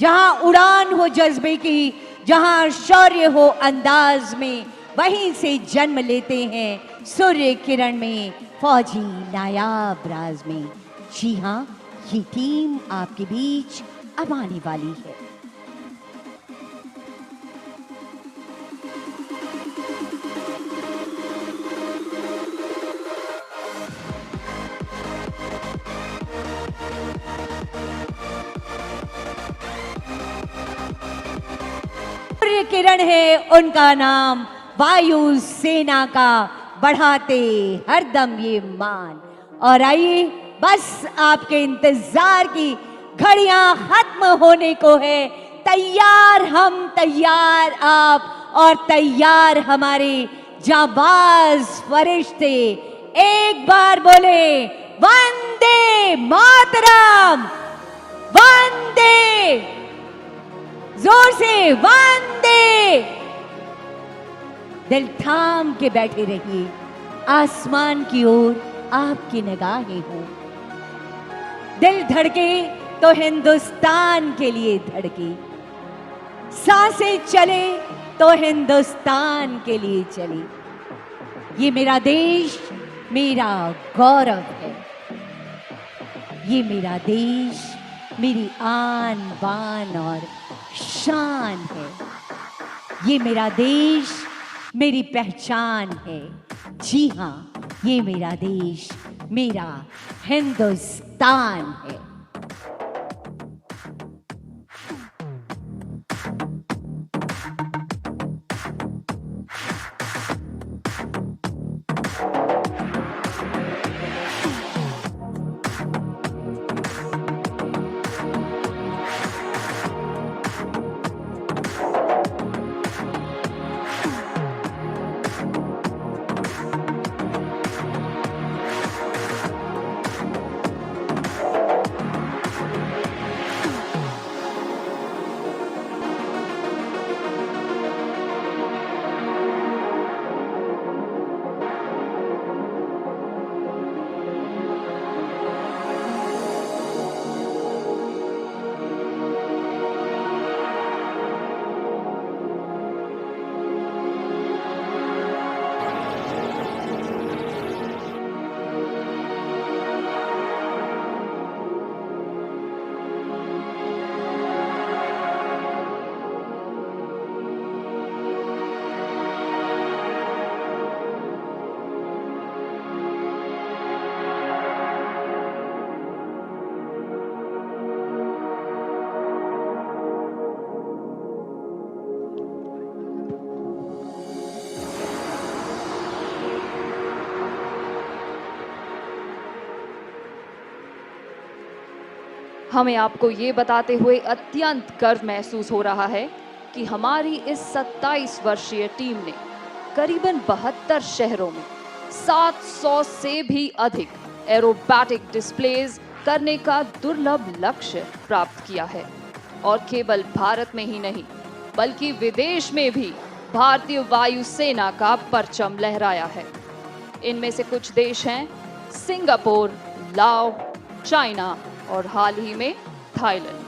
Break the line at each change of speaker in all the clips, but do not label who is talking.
जहां उड़ान हो जज्बे की, जहां शौर्य हो अंदाज में, वहीं से जन्म लेते हैं सूर्य किरण में, फौजी नायाब राज में। जी हाँ, ये टीम आपके बीच अब आने वाली है। सूर्य किरण है उनका नाम, वायु सेना का बढ़ाते हरदम ये मान। और आइए, बस आपके इंतजार की घड़ियां खत्म होने को है। तैयार हम, तैयार आप, और तैयार हमारे जाबाज फरिश्ते। एक बार बोले वंदे मातरम, वंदे, जोर से वंदे। दिल थाम के बैठे रहिए, आसमान की ओर आपकी निगाहें हों। दिल धड़के तो हिंदुस्तान के लिए धड़के, सांसें चले तो हिंदुस्तान के लिए चले। ये मेरा देश मेरा गौरव है, ये मेरा देश मेरी आन बान और शान है, ये मेरा देश मेरी पहचान है। जी हाँ, ये मेरा देश मेरा हिंदुस्तान है।
हमें आपको ये बताते हुए अत्यंत गर्व महसूस हो रहा है कि हमारी इस 27 वर्षीय टीम ने करीबन 72 शहरों में 700 से भी अधिक एरोबैटिक डिस्प्लेज करने का दुर्लभ लक्ष्य प्राप्त किया है। और केवल भारत में ही नहीं, बल्कि विदेश में भी भारतीय वायुसेना का परचम लहराया है। इनमें से कुछ देश हैं सिंगापुर, लाओ, चाइना और हाल ही में थाईलैंड।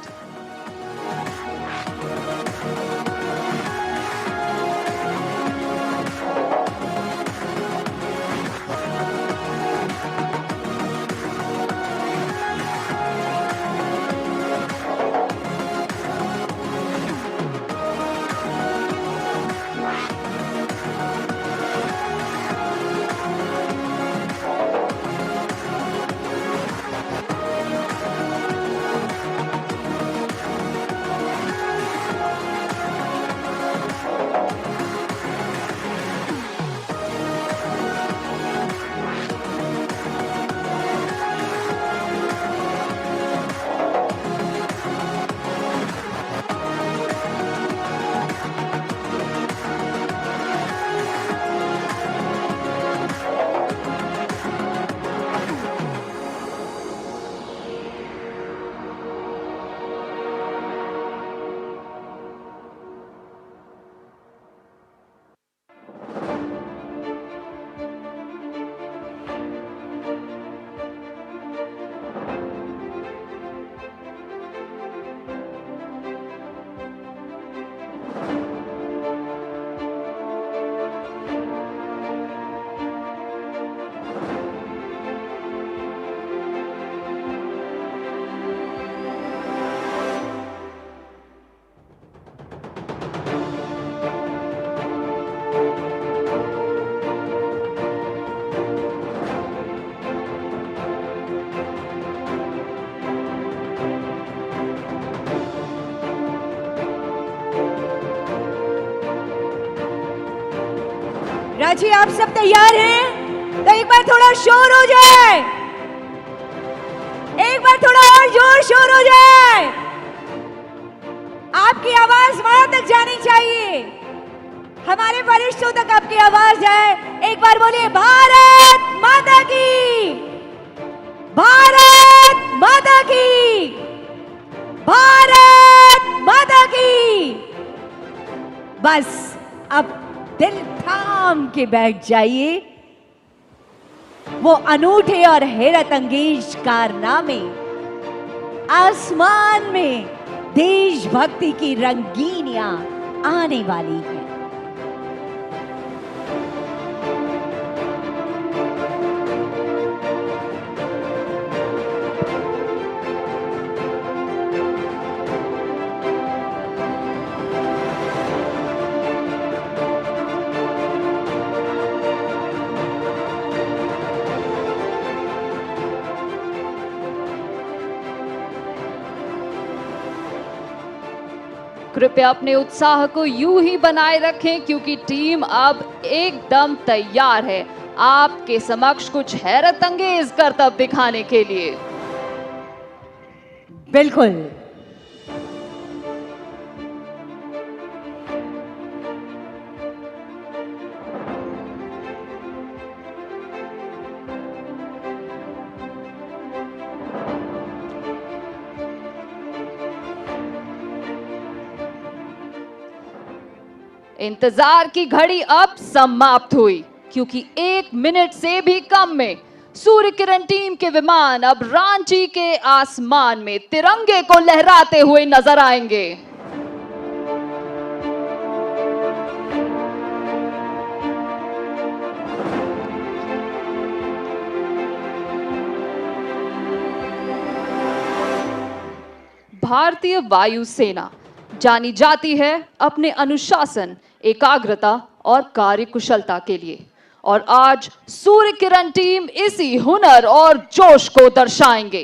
क्या जी आप सब तैयार हैं? तो एक बार थोड़ा शोर हो जाए, एक बार थोड़ा और जोर शोर हो जाए। आपकी आवाज वहां तक जानी चाहिए, हमारे वरिष्ठों तक आपकी आवाज जाए। एक बार बोलिए भारत माता की, भारत माता की, भारत माता की। बस अब दिल थाम के बैठ जाइए। वो अनूठे और हैरत अंगेज कारनामे आसमान में देशभक्ति की रंगीनियां आने वाली हैं।
कृपया अपने उत्साह को यूं ही बनाए रखें क्योंकि टीम अब एकदम तैयार है आपके समक्ष कुछ हैरत अंगेज करतब दिखाने के लिए।
बिल्कुल।
इंतजार की घड़ी अब समाप्त हुई क्योंकि 1 मिनट से भी कम में सूर्य किरण टीम के विमान अब रांची के आसमान में तिरंगे को लहराते हुए नजर आएंगे। भारतीय वायुसेना जानी जाती है अपने अनुशासन, एकाग्रता और कार्यकुशलता के लिए और आज सूर्य किरण टीम इसी हुनर और जोश को दर्शाएंगे।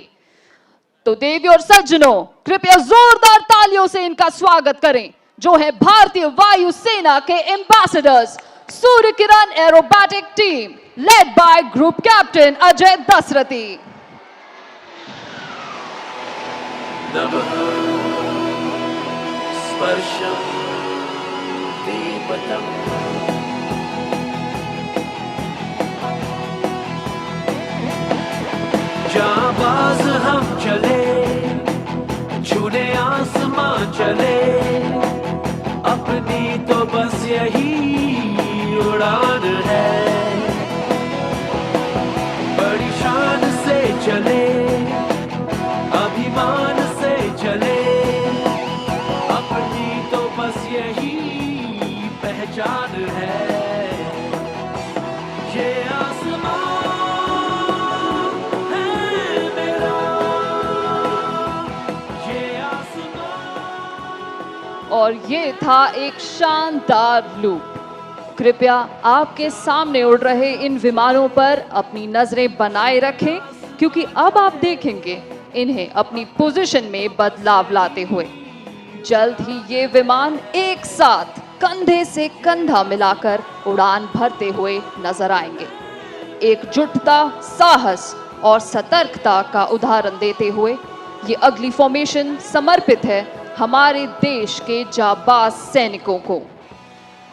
तो देवी और सज्जनों, कृपया जोरदार तालियों से इनका स्वागत करें जो है भारतीय वायुसेना के ambassadors Surya Kiran aerobatic team led by group captain Ajay Dasharathi.
स्पर्शं दीपतम् जाबाज हम चले, छूने आसमां चले, अपनी तो बस यही उड़ान है। बड़ी शान से चले, अभिमान से चले, अपनी तो बस यही पहचान है। ये आसमां है मेरा, ये आसमां।
और ये था एक शानदार लूप। कृपया आपके सामने उड़ रहे इन विमानों पर अपनी नजरें बनाए रखें क्योंकि अब आप देखेंगे इन्हें अपनी पोजीशन में बदलाव लाते हुए। जल्द ही ये विमान एक साथ कंधे से कंधा मिलाकर उड़ान भरते हुए नजर आएंगे, एकजुटता, साहस और सतर्कता का उदाहरण देते हुए। ये अगली फॉर्मेशन समर्पित है हमारे देश के जाबाज सैनिकों को।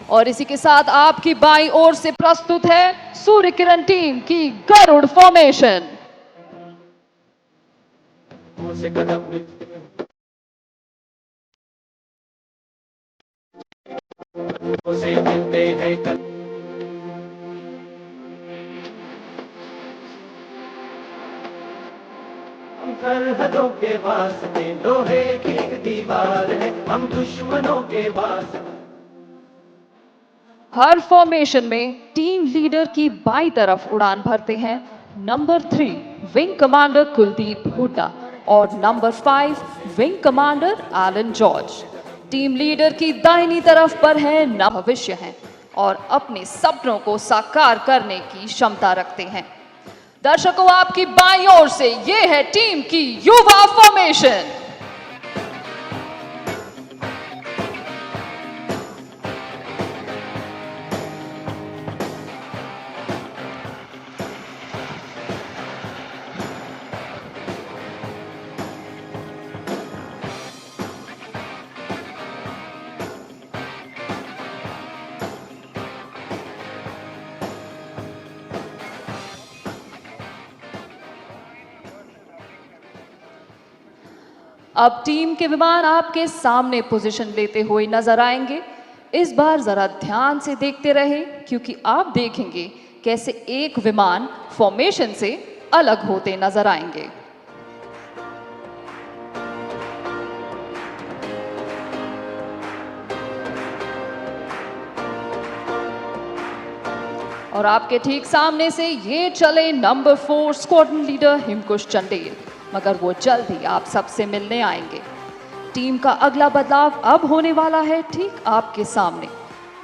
और इसी के साथ आपकी बाईं ओर से प्रस्तुत है सूर्य किरण टीम की गरुड़ फॉर्मेशन।
सरहदों के वास्ते लोहे की एक दीवार है, हम दुश्मनों के वास्ते।
हर फॉर्मेशन में टीम लीडर की बाईं तरफ उड़ान भरते हैं number 3 wing commander Kuldeep Hooda और number 5 wing commander Alan George. Team leader की दाहिनी तरफ पर है भविष्य है और अपने सपनों को साकार करने की क्षमता रखते हैं। दर्शकों, आपकी बाईं ओर से ये है टीम की युवा फॉर्मेशन। अब टीम के विमान आपके सामने पोजीशन लेते हुए नजर आएंगे। इस बार जरा ध्यान से देखते रहे, क्योंकि आप देखेंगे कैसे एक विमान फॉर्मेशन से अलग होते नजर आएंगे। और आपके ठीक सामने से ये चले नंबर 4 स्क्वाड्रन लीडर हिमकुश चंडेल, मगर वो जल्द ही आप सबसे मिलने आएंगे। टीम का अगला बदलाव अब होने वाला है ठीक आपके सामने।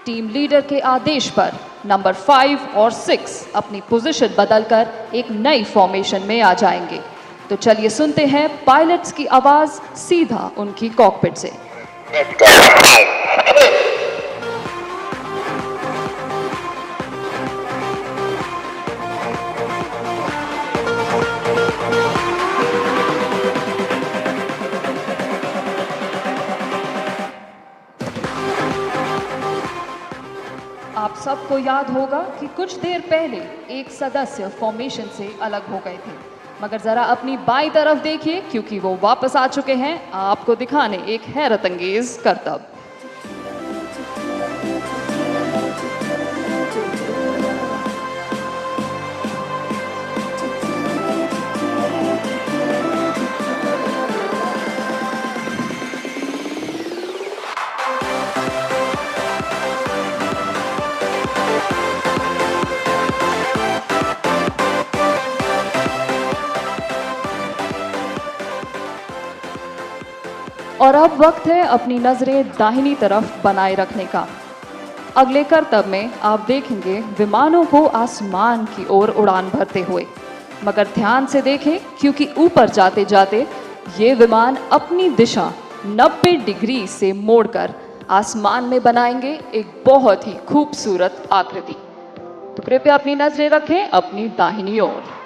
टीम लीडर के आदेश पर नंबर 5 और 6 अपनी पोजीशन बदलकर एक नई फॉर्मेशन में आ जाएंगे। तो चलिए सुनते हैं पायलट्स की आवाज सीधा उनकी कॉकपिट से। आप सबको याद होगा कि कुछ देर पहले एक सदस्य फॉर्मेशन से अलग हो गए थे, मगर जरा अपनी बाईं तरफ देखिए, क्योंकि वो वापस आ चुके हैं आपको दिखाने एक हैरत अंगेज करतब। और अब वक्त है अपनी नजरें दाहिनी तरफ बनाए रखने का। अगले करतब में आप देखेंगे विमानों को आसमान की ओर उड़ान भरते हुए, मगर ध्यान से देखें, क्योंकि ऊपर जाते जाते ये विमान अपनी दिशा 90 डिग्री से मोड़कर आसमान में बनाएंगे एक बहुत ही खूबसूरत आकृति। तो कृपया अपनी नजरें रखें अपनी दाहिनी ओर।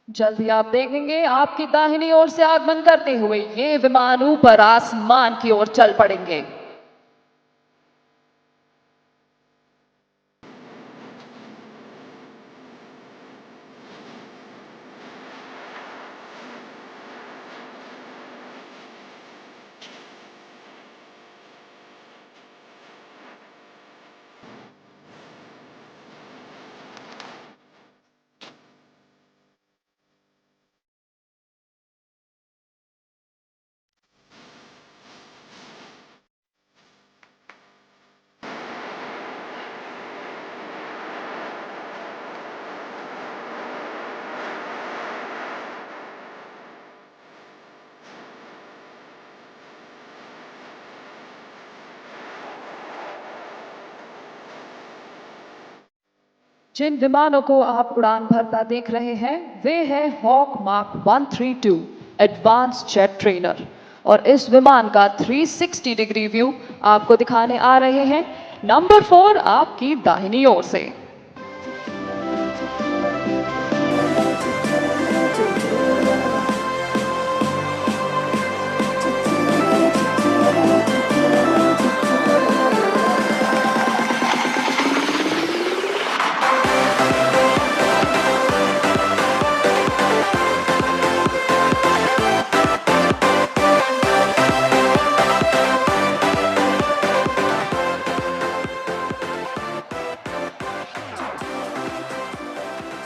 जल्दी आप देखेंगे आपकी दाहिनी ओर से आगमन करते हुए ये विमान ऊपर आसमान की ओर चल पड़ेंगे। जिन विमानों को आप उड़ान भरता देख रहे हैं वे है Hawk Mark 132 advance jet trainer, और इस विमान का 360 डिग्री व्यू आपको दिखाने आ रहे हैं नंबर 4 आपकी दाहिनी ओर से।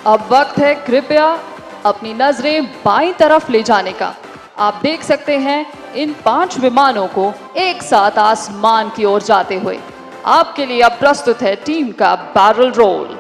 अब वक्त है कृपया अपनी नजरें बाईं तरफ ले जाने का। आप देख सकते हैं इन 5 विमानों को एक साथ आसमान की ओर जाते हुए। आपके लिए अब प्रस्तुत है टीम का बैरल रोल।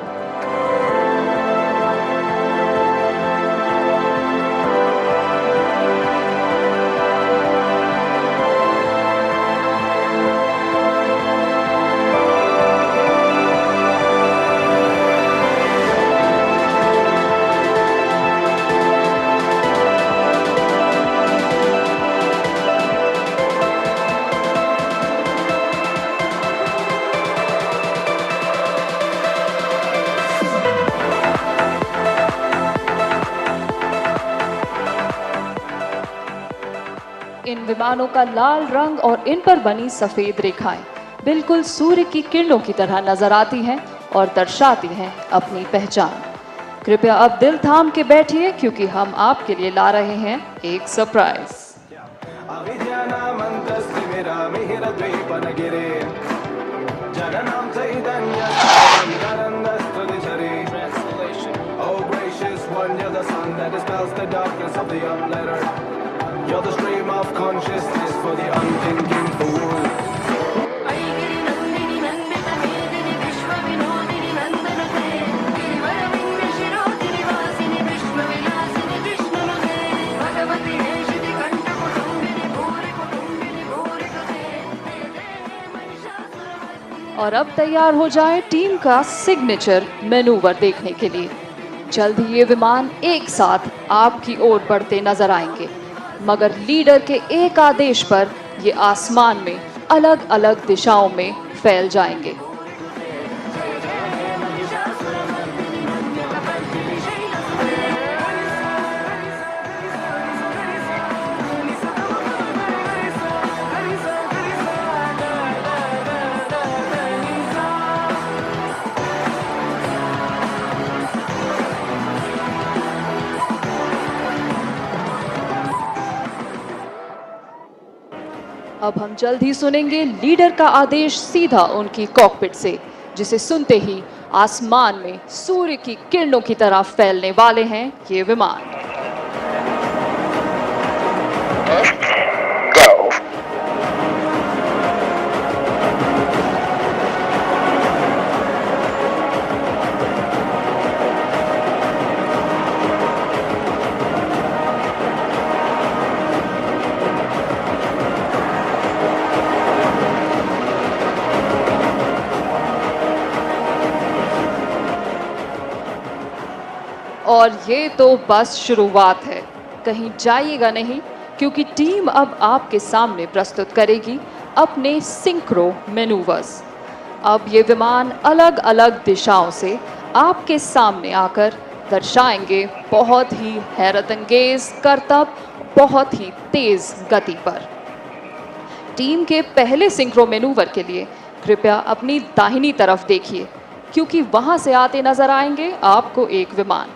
इन विमानों का लाल रंग और इन पर बनी सफेद रेखाएं बिल्कुल सूर्य की किरणों की तरह नजर आती हैं और दर्शाती हैं अपनी पहचान। कृपया अब दिल थाम के बैठिए क्योंकि हम आपके लिए ला रहे हैं एक surprise.
You're the stream of consciousness for the unthinking fool.
और अब तैयार हो जाए टीम का सिग्नेचर मैनूवर देखने के लिए। जल्द ही ये विमान एक साथ आपकी ओर बढ़ते नजर आएंगे, मगर लीडर के एक आदेश पर ये आसमान में अलग अलग दिशाओं में फैल जाएंगे। अब हम जल्द ही सुनेंगे लीडर का आदेश सीधा उनकी कॉकपिट से, जिसे सुनते ही आसमान में सूर्य की किरणों की तरह फैलने वाले हैं ये विमान। और ये तो बस शुरुआत है, कहीं जाइएगा नहीं क्योंकि टीम अब आपके सामने प्रस्तुत करेगी अपने सिंक्रो मैनूवर्स। अब ये विमान अलग अलग दिशाओं से आपके सामने आकर दर्शाएंगे बहुत ही हैरतअंगेज करतब बहुत ही तेज गति पर। टीम के पहले सिंक्रो मैनूवर के लिए कृपया अपनी दाहिनी तरफ देखिए क्योंकि वहां से आते नजर आएंगे आपको एक विमान।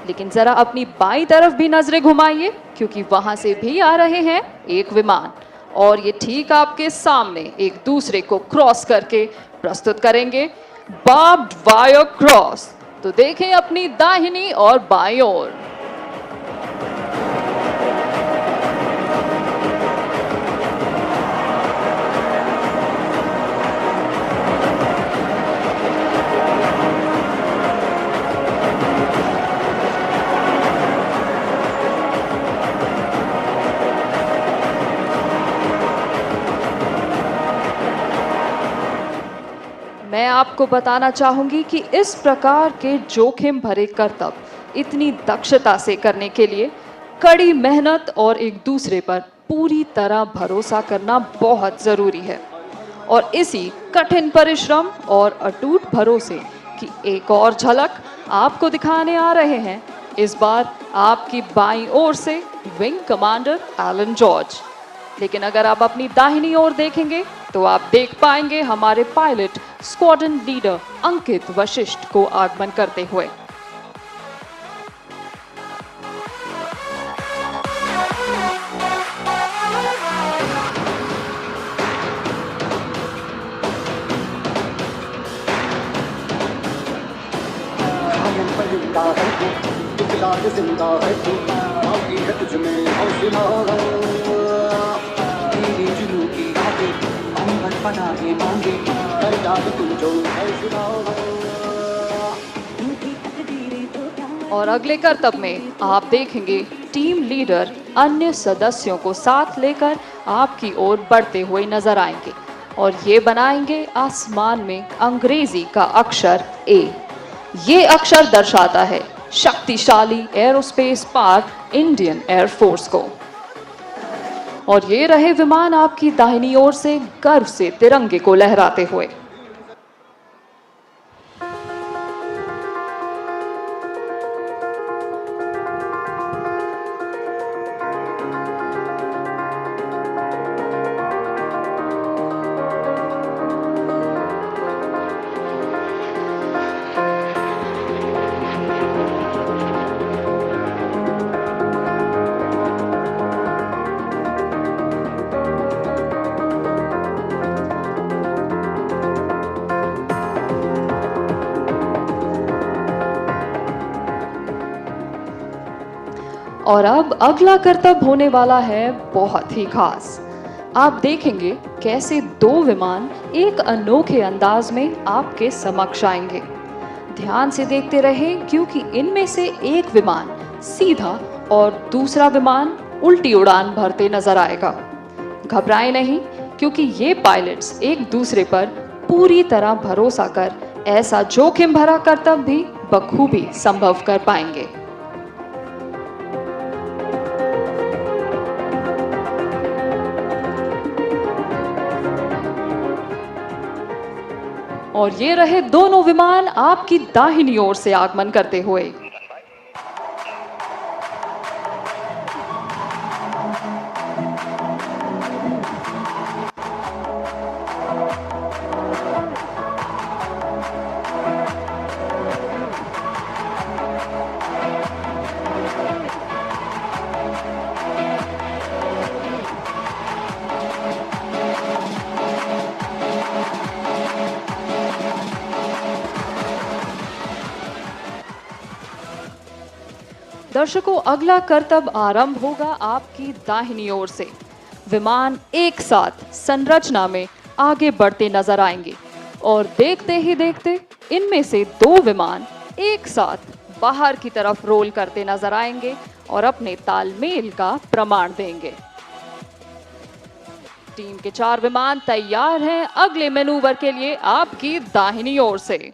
लेकिन जरा अपनी बाईं तरफ भी नजरें घुमाइए क्योंकि वहां से भी आ रहे हैं एक विमान और ये ठीक आपके सामने एक दूसरे को क्रॉस करके प्रस्तुत करेंगे बार्ब्ड वायर क्रॉस। तो देखें अपनी दाहिनी और बाईं ओर। मैं आपको बताना चाहूंगी कि इस प्रकार के जोखिम भरे करतब इतनी दक्षता से करने के लिए कड़ी मेहनत और एक दूसरे पर पूरी तरह भरोसा करना बहुत जरूरी है। और इसी कठिन परिश्रम और अटूट भरोसे की एक और झलक आपको दिखाने आ रहे हैं इस बार आपकी बाईं ओर से विंग कमांडर एलन जॉर्ज। लेकिन अगर आप अपनी दाहिनी ओर देखेंगे तो आप देख पाएंगे हमारे पायलट स्क्वाड्रन लीडर अंकित वशिष्ठ को आगमन करते हुए। और अगले करतब में आप देखेंगे टीम लीडर अन्य सदस्यों को साथ लेकर आपकी ओर बढ़ते हुए नजर आएंगे और ये बनाएंगे आसमान में अंग्रेजी का अक्षर ए। ये अक्षर दर्शाता है शक्तिशाली एरोस्पेस पार्क इंडियन एयरफोर्स को। और ये रहे विमान आपकी दाहिनी ओर से गर्व से तिरंगे को लहराते हुए। और अब अगला करतब होने वाला है बहुत ही खास। आप देखेंगे कैसे दो विमान एक अनोखे अंदाज में आपके समक्ष आएंगे। ध्यान से देखते रहें क्योंकि इनमें से एक विमान सीधा और दूसरा विमान उल्टी उड़ान भरते नजर आएगा। घबराएं नहीं क्योंकि ये पायलट्स एक दूसरे पर पूरी तरह भरोसा कर ऐसा जोखिम भरा करतब भी बखूबी संभव कर पाएंगे। और ये रहे दोनों विमान आपकी दाहिनी ओर से आगमन करते हुए। दर्शकों, अगला करतब आरंभ होगा आपकी दाहिनी ओर से। विमान एक साथ संरचना में आगे बढ़ते नजर आएंगे और देखते ही देखते इनमें से दो विमान एक साथ बाहर की तरफ रोल करते नजर आएंगे और अपने तालमेल का प्रमाण देंगे। टीम के 4 विमान तैयार हैं अगले मैनूवर के लिए आपकी दाहिनी ओर से।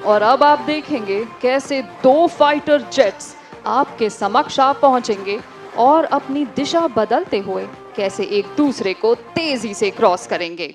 और अब आप देखेंगे कैसे 2 फाइटर जेट्स आपके समक्ष आ पहुंचेंगे और अपनी दिशा बदलते हुए कैसे एक दूसरे को तेजी से क्रॉस करेंगे।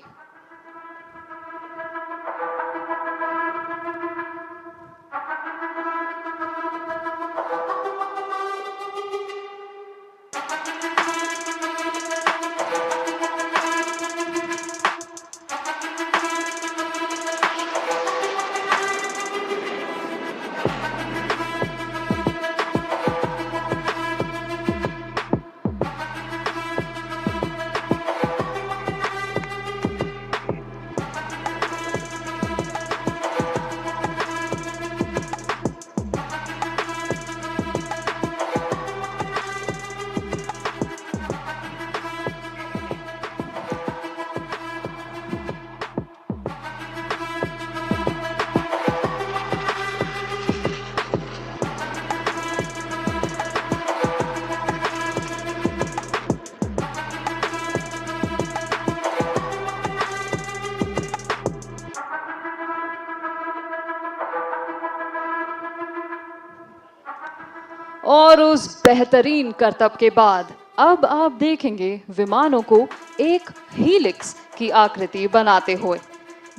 और उस बेहतरीन करतब के बाद अब आप देखेंगे विमानों को एक हीलिक्स की आकृति बनाते हुए,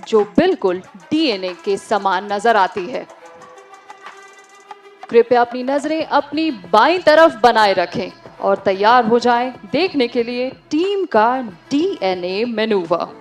जो बिल्कुल डीएनए के समान नजर आती है। कृपया अपनी नजरें अपनी बाईं तरफ बनाए रखें और तैयार हो जाएं देखने के लिए टीम का डीएनए मैनूवर।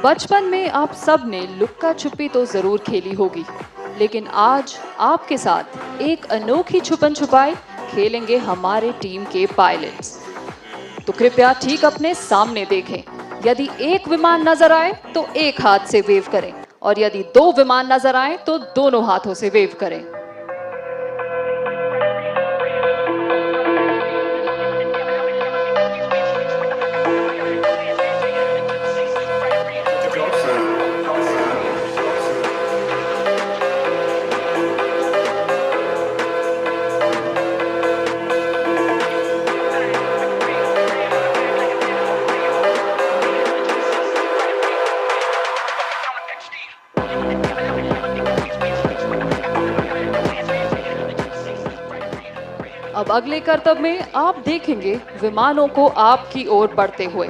बचपन में आप सब ने लुक्का छुपी तो जरूर खेली होगी, लेकिन आज आपके साथ एक अनोखी छुपन छुपाई खेलेंगे हमारे टीम के पायलट्स। तो कृपया ठीक अपने सामने देखें यदि एक विमान नजर आए तो एक हाथ से वेव करें और यदि 2 विमान नजर आए तो दोनों हाथों से वेव करें। अब अगले करतब में आप देखेंगे विमानों को आपकी ओर बढ़ते हुए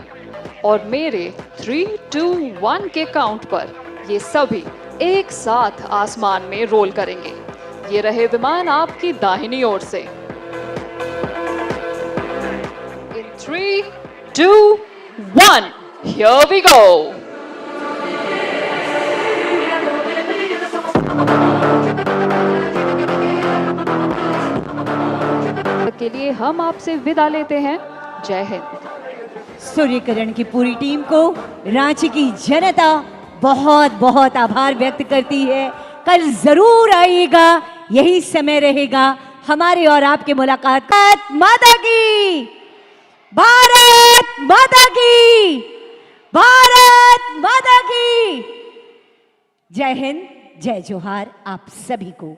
और मेरे 3, 2, 1 के काउंट पर ये सभी एक साथ आसमान में रोल करेंगे। ये रहे विमान आपकी दाहिनी ओर से। इन 3, 2, 1, here we go! के लिए हम आपसे विदा लेते हैं। जय हिंद।
सूर्य किरण की पूरी टीम को रांची की जनता बहुत बहुत आभार व्यक्त करती है। कल जरूर आइएगा, यही समय रहेगा हमारे और आपके मुलाकात। भारत माता की, भारत माता की, भारत माता की। जय हिंद, जय जोहार आप सभी को।